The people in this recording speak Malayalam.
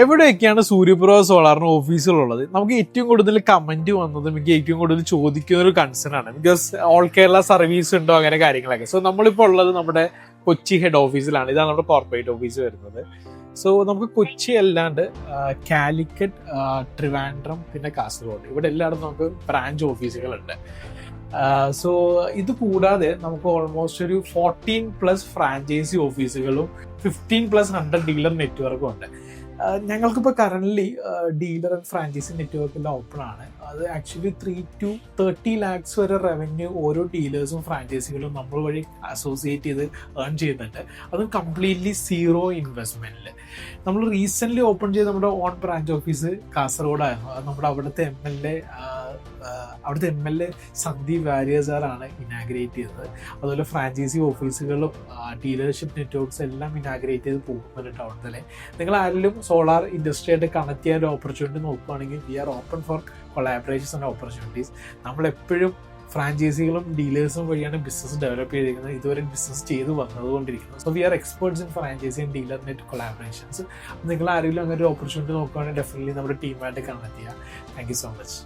എവിടെയൊക്കെയാണ് സൂര്യപ്രഭ സോളാറിന് ഓഫീസുകളുള്ളത്? നമുക്ക് ഏറ്റവും കൂടുതൽ കമന്റ് വന്നത്, എനിക്ക് ഏറ്റവും കൂടുതൽ ചോദിക്കുന്ന ഒരു കൺസേൺ ആണ്. ബിക്കോസ് ഓൾ കേരള സർവീസ് ഉണ്ടോ, അങ്ങനെ കാര്യങ്ങളൊക്കെ. സോ നമ്മളിപ്പോൾ ഉള്ളത് നമ്മുടെ കൊച്ചി ഹെഡ് ഓഫീസിലാണ്. ഇതാണ് നമ്മുടെ കോർപ്പറേറ്റ് ഓഫീസ് വരുന്നത്. സോ നമുക്ക് കൊച്ചി അല്ലാണ്ട് കാലിക്കറ്റ്, ട്രിവാൻഡ്രം, പിന്നെ കാസർഗോഡ്, ഇവിടെ എല്ലായിടത്തും നമുക്ക് ബ്രാഞ്ച് ഓഫീസുകളുണ്ട്. സോ ഇത് കൂടാതെ നമുക്ക് ഓൾമോസ്റ്റ് ഒരു 14+ ഫ്രാഞ്ചൈസി ഓഫീസുകളും 15+100 ഡീലർ നെറ്റ്വർക്കും ഉണ്ട്. ഞങ്ങൾക്കിപ്പോൾ കറൻ്റ്ലി ഡീലർ ആൻഡ് ഫ്രാഞ്ചൈസി നെറ്റ്വർക്കെല്ലാം ഓപ്പൺ ആണ്. അത് ആക്ച്വലി 3 to 30 lakhs വരെ റവന്യൂ ഓരോ ഡീലേഴ്സും ഫ്രാഞ്ചൈസികളും നമ്മൾ വഴി അസോസിയേറ്റ് ചെയ്ത് ഏൺ ചെയ്യുന്നുണ്ട്. അതും കംപ്ലീറ്റ്ലി സീറോ ഇൻവെസ്റ്റ്മെൻറ്റിൽ. നമ്മൾ റീസെൻ്റ്ലി ഓപ്പൺ ചെയ്ത നമ്മുടെ ഓൺ ബ്രാഞ്ച് ഓഫീസ് കാസർഗോഡായിരുന്നു. അത് നമ്മുടെ അവിടുത്തെ M L A Sandeep Warrier സാറാണ് ഇനാഗ്രേറ്റ് ചെയ്തത്. അതുപോലെ ഫ്രാഞ്ചൈസി ഓഫീസുകളും ഡീലർഷിപ്പ് നെറ്റ്വർക്ക്സ് എല്ലാം ഇനാഗ്രേറ്റ് ചെയ്ത് പോകുന്നുണ്ട് ടൗണിലെ. നിങ്ങൾ ആരെങ്കിലും സോളാർ ഇൻഡസ്ട്രിയായിട്ട് കണക്ട് ചെയ്യാൻ ഒരു ഓപ്പർച്യൂണിറ്റി നോക്കുകയാണെങ്കിൽ we are open for collaborations and opportunities. നമ്മളെപ്പോഴും ഫ്രാഞ്ചൈസികളും ഡീലേഴ്സും വഴിയാണ് ബിസിനസ് ഡെവലപ്പ് ചെയ്തിരിക്കുന്നത്, ഇതുവരെ ബിസിനസ് ചെയ്ത് വന്നതുകൊണ്ടിരിക്കുന്നത്. So we are experts in franchise and dealer net collaborations. നിങ്ങൾ ആരെങ്കിലും അങ്ങനെ ഒരു ഓപ്പർച്യൂണിറ്റി നോക്കുകയാണെങ്കിൽ ഡെഫിനറ്റ്ലി നമ്മുടെ ടീമായിട്ട് കണക്ട് ചെയ്യുക. Thank you so much.